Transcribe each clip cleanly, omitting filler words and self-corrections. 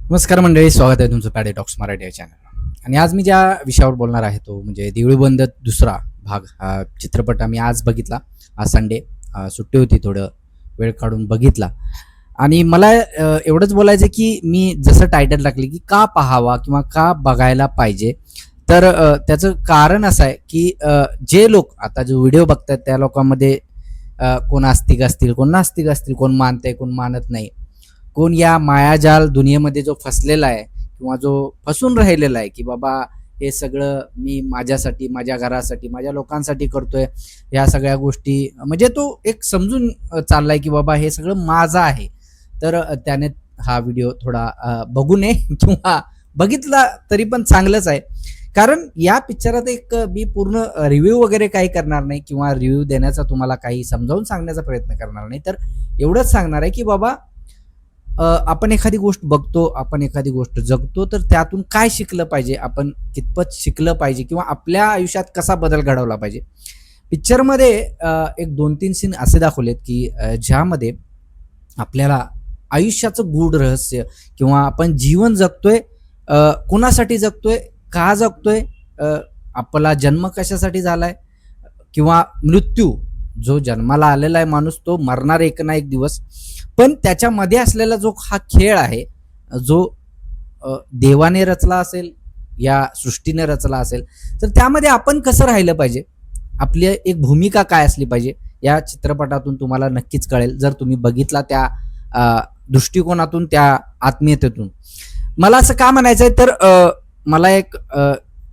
नमस्कार मंडळी, स्वागत आहे तुमचं पॅडे टॉक्स मराठी या चॅनल. आणि आज मी ज्या विषयावर बोलणार आहे तो म्हणजे देऊळ बंद दुसरा भाग. हा चित्रपट आम्ही आज बघितला. आज संडे सुट्टी होती, थोडं वेळ काढून बघितला. आणि मला एवढंच बोलायचं की मी जसं टायटल टाकले की का पाहावा किंवा का बघायला पाहिजे, तर त्याचं कारण असं आहे की जे लोक आता जो व्हिडिओ बघतात त्या लोकांमध्ये कोण आस्तिक असतील, कोण नास्तिक असतील, कोण मानतंय, कोण मानत नाही, कोण या मायाजाल दुनियेमध्ये जो फसलेला आहे किंवा जो फसून राहिलेला आहे की बाबा हे सगळं मी माझ्यासाठी, माझ्या घरासाठी, माझ्या लोकांसाठी करतोय. या सगळ्या गोष्टी म्हणजे तो एक समजून चाललाय की बाबा हे सगळं माझं आहे. तर त्याने हा व्हिडिओ थोडा बघू नये किंवा बघितला तरी पण चांगलंच आहे. कारण या पिक्चरात एक मी पूर्ण रिव्ह्यू वगैरे काही करणार नाही किंवा रिव्ह्यू देण्याचा तुम्हाला काही समजावून सांगण्याचा प्रयत्न करणार नाही. तर एवढंच सांगणार आहे की बाबा आपण एखादी गोष्ट बघतो, आपण एखादी गोष्ट जगतो, तर त्यातून काय शिकलं पाहिजे, आपण कितपत शिकलं पाहिजे किंवा आपल्या आयुष्यात कसा बदल घडवला पाहिजे. पिक्चरमध्ये एक 2-3 सीन असे दाखवलेत की ज्यामध्ये आपल्याला आयुष्याचं गूढ रहस्य किंवा आपण जीवन जगतोय, कोणासाठी जगतोय, का जगतोय, आपला जन्म कशासाठी झालाय किंवा मृत्यू, जो जन्माला आलेला आहे माणूस तो मरणार एक ना एक दिवस. पण त्याच्यामध्ये असलेला जो हा खेळ आहे, जो देवाने रचला असेल या सृष्टीने रचला असेल, तर त्यामध्ये आपण कसं राहिलं पाहिजे, आपली एक भूमिका काय असली पाहिजे, या चित्रपटातून तुम्हाला नक्कीच कळेल जर तुम्ही बघितला त्या दृष्टिकोनातून, त्या आत्मीयतेतून. मला असं का म्हणायचंय, तर मला एक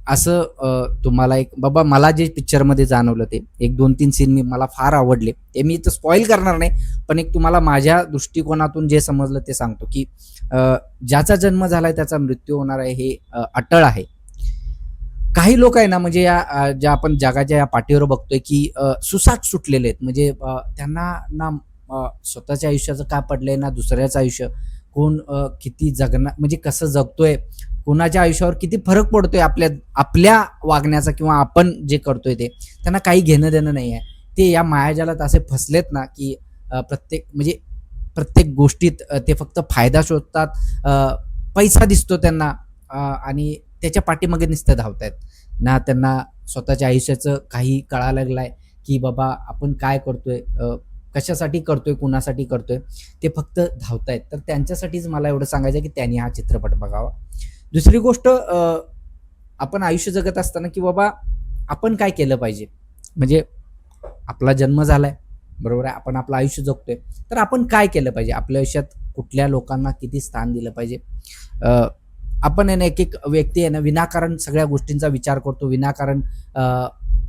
असं तुम्हाला एक बाबा मला जे पिक्चरमध्ये जाणवलं ते एक 2-3 सीन मला फार आवडले. ते मी इथं स्पॉईल करणार नाही, पण एक तुम्हाला माझ्या दृष्टिकोनातून जे समजलं ते सांगतो की ज्याचा जन्म झालाय त्याचा मृत्यू होणार आहे, हे अटळ आहे. काही लोक आहे ना, म्हणजे या ज्या आपण जगाच्या या पाठीवर बघतोय की सुसाट सुटलेले आहेत. म्हणजे त्यांना ना स्वतःच्या आयुष्याचं का पडलंय ना दुसऱ्याचं आयुष्य, कोण किती जगणार म्हणजे कसं जगतोय, कोणाच्या आयुष्यावर किती फरक पडतोय आपल्या आपल्या वागण्याचा किंवा आपण जे करतोय ते, त्यांना काही घेणं देणं नाही आहे. ते या मायाजालात असे फसलेत ना की प्रत्येक गोष्टीत ते फक्त फायदा शोधतात, पैसा दिसतो त्यांना, आणि त्याच्या पाठीमागे नुसतं धावतायत ना. त्यांना स्वतःच्या आयुष्याचं काही कळायला लागलाय की बाबा आपण काय करतोय, कशासाठी करतोय, कुणासाठी करतोय, ते फक्त धावतायत. तर त्यांच्यासाठीच मला एवढं सांगायचं की त्यांनी हा चित्रपट बघावा. दुसरी गोष्ट, आपण आयुष्य जगत असताना की बाबा आपण काय केलं पाहिजे, म्हणजे आपला जन्म झालाय, बरोबर आहे, आपण आपलं आयुष्य जगतोय, तर आपण काय केलं पाहिजे, आपल्या आयुष्यात कुठल्या लोकांना किती स्थान दिलं पाहिजे. आपण आहे ना, एक एक व्यक्ती आहे ना विनाकारण सगळ्या गोष्टींचा विचार करतो, विनाकारण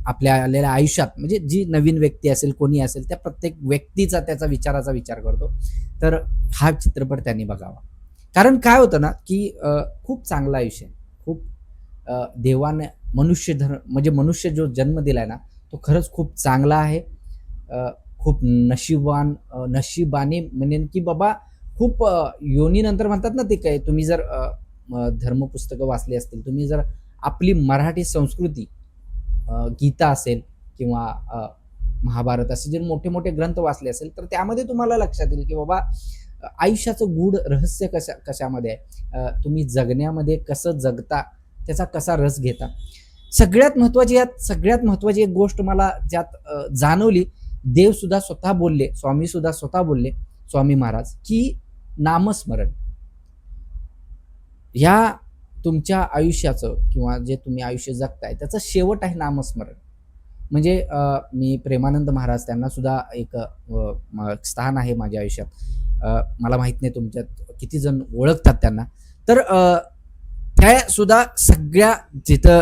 आपल्या आलेल्या आयुष्यात म्हणजे जी नवीन व्यक्ती असेल, कोणी असेल, त्या प्रत्येक व्यक्तीचा त्याचा विचाराचा विचार करतो. तर हा चित्रपट त्यांनी बघावा. कारण काय होतं ना की खूप चांगलं आयुष्य आहे, खूप देवाने म्हणजे मनुष्य जो जन्म दिलाय ना तो खरंच खूप चांगला आहे. खूप नशिबाने म्हणेन की बाबा खूप योनीनंतर म्हणतात ना, ते काय तुम्ही जर धर्मपुस्तकं वाचली असतील, तुम्ही जर आपली मराठी संस्कृती, गीता असेल किंवा महाभारत असे जे मोठे मोठे ग्रंथ वाचले असेल, तर त्यामध्ये तुम्हाला लक्षात येईल की बाबा आयुष्याचं गूढ रहस्य कशामध्ये आहे, तुम्ही जगण्यामध्ये कसं जगता, त्याचा कसा रस घेता. सगळ्यात महत्वाची एक गोष्ट मला ज्यात जाणवली, देव सुद्धा स्वतः बोलले, स्वामी सुद्धा स्वतः बोलले, स्वामी महाराज, की नामस्मरण ह्या तुमच्या आयुष्याचं किंवा जे तुम्ही आयुष्य जगताय त्याचं शेवट आहे नामस्मरण. म्हणजे मी प्रेमानंद महाराज, त्यांना सुद्धा एक स्थान आहे माझ्या आयुष्यात. मला माहित नाही तुमच्यात किती जण ओळखतात त्यांना. तर त्या सुद्धा सगळ्या जिथं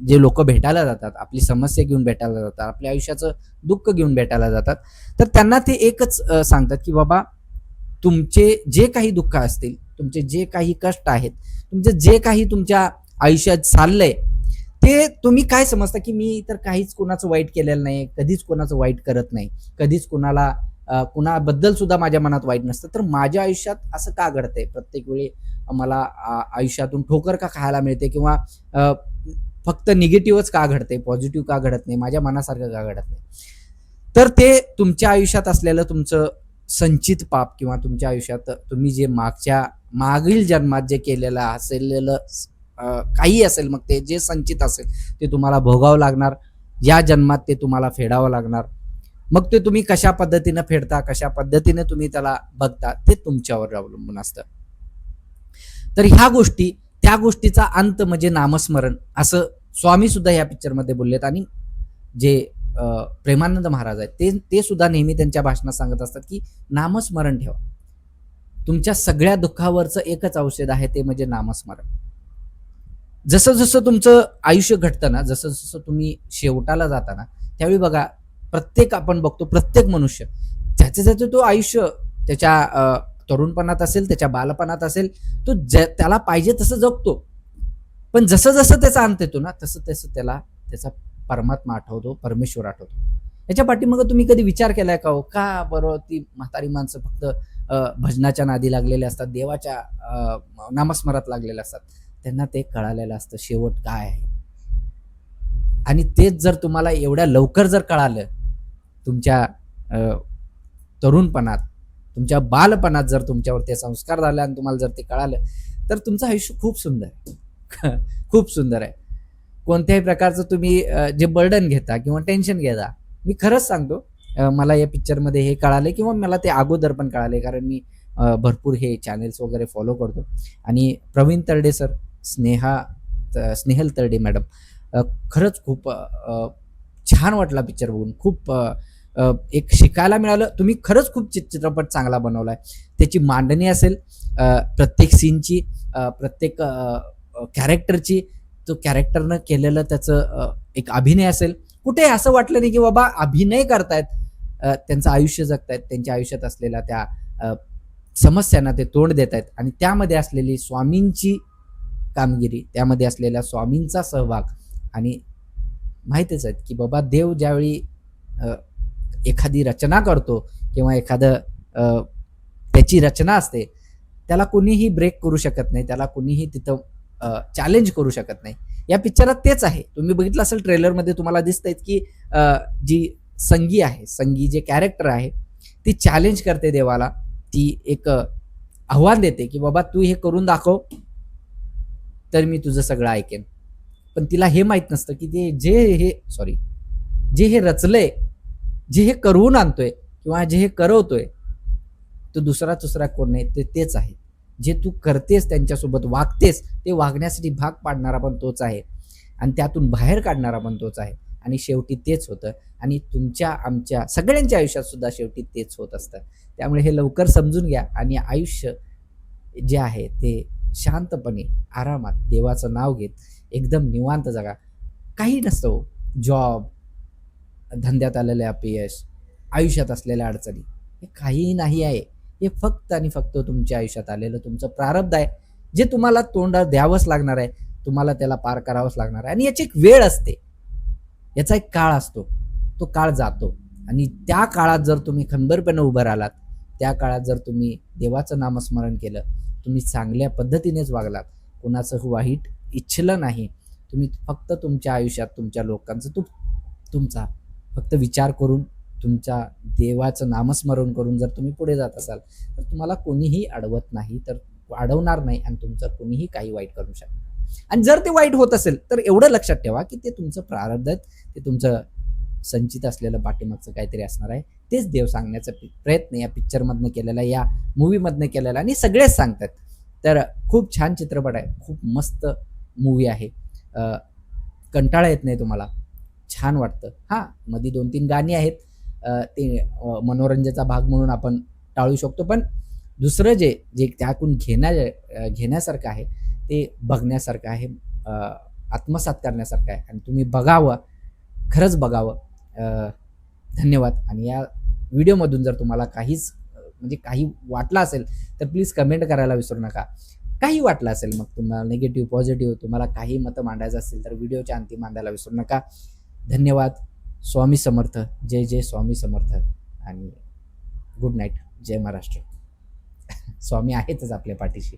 जे लोक भेटायला जातात, आपली समस्या घेऊन भेटायला जातात, आपल्या आयुष्याचं दुःख घेऊन भेटायला जातात, तर त्यांना ते एकच सांगतात की बाबा तुमचे जे काही दुःख असतील, तुमचे जे काही कष्ट आहेत, तुमचे जे काही तुमच्या आयुष्यात चाललंय, ते तुम्ही काय समजता की मी तर काहीच कोणाचं वाईट केलेलं नाही, कधीच कोणाचं वाईट करत नाही, कधीच कोणाला कुणाबद्दल सुद्धा माझ्या मनात वाईट नसतं, तर माझ्या आयुष्यात असं का घडतंय, प्रत्येक वेळी मला आयुष्यातून ठोकर का खायला मिळते किंवा फक्त निगेटिव्हच का घडते, पॉझिटिव्ह का घडत नाही, माझ्या मनासारखं का घडत नाही. तर ते तुमच्या आयुष्यात असलेलं तुमचं संचित पाप किंवा तुमच्या आयुष्यात तुम्ही जे मागील जन्मात जे केलेलं असलेलं काही असेल, मग ते जे संचित असेल ते तुम्हाला भोगावं लागणार. या जन्मात ते तुम्हाला फेडावं लागणार. मग ते तुम्ही कशा पद्धतीनं फेडता, कशा पद्धतीने तुम्ही त्याला बघता, ते तुमच्यावर अवलंबून असतं. तर ह्या गोष्टी, त्या गोष्टीचा अंत म्हणजे नामस्मरण, असं स्वामी सुद्धा या पिक्चरमध्ये बोललेत. आणि जे प्रेमानंद महाराज आहेत ते सुद्धा नेहमी त्यांच्या भाषणात सांगत असतात की नामस्मरण ठेवा. तुमच्या सगळ्या दुःखावरचं एकच औषध आहे, ते म्हणजे नामस्मरण. जसं जसं तुमचं आयुष्य घडतं ना, जसं जसं तुम्ही शेवटाला जाता ना, त्यावेळी बघा आपण बघतो प्रत्येक मनुष्य ज्याचं तो आयुष्य त्याच्या तरुणपणात असेल, त्याच्या बालपणात असेल, तो त्याला पाहिजे तसं जगतो. पण जसं जसं त्याचा अंत येतो ना, तसं तसं त्याला त्याचा परमात्मा आठवतो, परमेश्वर आठवतो. याच्या पाठीमागं तुम्ही कधी विचार केलाय का हो, का बरं ती म्हातारी माणसं फक्त भजनाच्या नादी लागलेले असतात, देवाच्या नामस्मरात लागलेले असतात. त्यांना ते कळालेलं असतं शेवट काय आहे. आणि तेच जर तुम्हाला एवढ्या लवकर जर कळालं, तुमच्या तरुणपणात, तुमच्या बालपणात जर तुमच्यावर ते संस्कार झाले आणि तुम्हाला जर ते कळालं, तर तुमचं आयुष्य खूप सुंदर आहे. खूप सुंदर आहे. कोणत्याही प्रकारचं तुम्ही जे बर्डन घेता किंवा टेन्शन घेता, मी खरंच सांगतो, मला या पिक्चरमध्ये हे कळाले किंवा मला ते अगोदर पण कळाले, कारण मी भरपूर हे चॅनेल्स वगैरे फॉलो करतो. आणि प्रवीण तरडे सर, स्नेहल तरडे मॅडम, खरंच खूप छान वाटला पिक्चर बघून. खूप एक शिकायला मिळालं. तुम्ही खरंच खूप चित्रपट चांगला बनवलाय. त्याची मांडणी असेल, प्रत्येक सीनची, प्रत्येक कॅरेक्टरची, तो कॅरेक्टरनं केलेलं त्याचं एक अभिनय असेल. कुठे असं वाटलं नाही की बाबा अभिनय करतायत, त्यांचं आयुष्य जगतायत, त्यांच्या आयुष्यात असलेल्या त्या समस्यांना ते तोंड देत आहेत. आणि त्यामध्ये असलेली स्वामींची कामगिरी, त्यामध्ये असलेला स्वामींचा सहभाग. आणि माहितीच आहे की बाबा देव ज्यावेळी एखादी रचना करतो किंवा एखादं त्याची रचना असते, त्याला कुणीही ब्रेक करू शकत नाही, त्याला कुणीही तिथं चॅलेंज करू शकत नाही. या पिक्चरात तेच आहे. तुम्ही बघितलं असेल ट्रेलरमध्ये, तुम्हाला दिसतंय की जी संगी जे कॅरेक्टर आहे, ती चॅलेंज करते देवाला. ती एक आव्हान देते की बाबा तू हे करून दाखव, तर मी तुझं सगळं ऐकेन. पण तिला हे माहित नसतं की ते जे हे रचलंय, जे हे करवून आणतोय किंवा जे हे करवतोय, तो दुसरा कोण नाही, तेच आहे. जे तू करतेस, त्यांच्यासोबत वागतेस, ते वागण्यासाठी भाग पाडणारा पण तोच आहे आणि त्यातून बाहेर काढणारा पण तोच आहे. आणि शेवटी तेच होतं. आणि तुमच्या, आमच्या सगळ्यांच्या आयुष्यात सुद्धा शेवटी तेच होत असतं. त्यामुळे हे लवकर समजून घ्या आणि आयुष्य जे आहे ते शांतपणे, आरामात, देवाचं नाव घेत एकदम निवांत जगा. काही नसतं, जॉब, धंद्यात आलेलं अपयश, आयुष्यात असलेल्या अडचणी, हे काहीही नाही आहे. हे फक्त आणि फक्त तुमच्या आयुष्यात आलेलं तुमचं प्रारब्ध आहे, जे तुम्हाला तोंड द्यावंच लागणार आहे, तुम्हाला त्याला पार करावंच लागणार आहे. आणि याची एक वेळ असते, याचा एक काळ असतो, तो काळ जातो. आणि त्या काळात जर तुम्ही खंबीरपणे उभं राहिलात, त्या काळात जर तुम्ही देवाचं नामस्मरण केलं, तुम्ही चांगल्या पद्धतीनेच वागलात, कोणाचं वाईट इच्छिलं नाही, तुम्ही फक्त तुमच्या आयुष्यात तुमच्या लोकांचं तुमचा फक्त विचार करून, तुमच्या देवाचं नामस्मरण करून जर तुम्ही पुढे जात असाल, तर तुम्हाला कोणीही अडवत नाही, तर अडवणार नाही आणि तुमचं कोणीही काही वाईट करू शकणार. आणि जर ते वाईट होत असेल, तर एवढं लक्षात ठेवा की ते तुमचं प्रारब्ध आहे, ते तुमचं संचित असलेलं पाठीमागचं काहीतरी असणार आहे. तेच देव सांगण्याचा प्रयत्न या पिक्चरमधनं केलेला, या मूवीमधनं केलेला, आणि सगळेच सांगतात. तर खूप छान चित्रपट आहे, खूप मस्त मूवी आहे. कंटाळा येत नाही तुम्हाला, छान वाटतं. हां, मध्ये 2-3 गाणी आहेत, ते मनोरंजनाचा भाग म्हणून आपण टाळू शकतो. पण दुसरं जे त्यातून घेण्यासारखं आहे, ते बघण्यासारखं आहे, आत्मसात करण्यासारखं आहे. आणि तुम्ही बघावं, खरंच बघावं. धन्यवाद. आणि या व्हिडिओमधून जर तुम्हाला काही वाटलं असेल, तर प्लीज कमेंट करायला विसरू नका. काही वाटलं असेल, मग तुम्हाला निगेटिव्ह, पॉझिटिव्ह, तुम्हाला काही मतं मांडायचं असेल, तर व्हिडिओच्या अंती मांडायला विसरू नका. धन्यवाद. स्वामी समर्थ. जय जय स्वामी समर्थ. आणि गुड नाईट. जय महाराष्ट्र. स्वामी आहेतच आपल्या पाठीशी.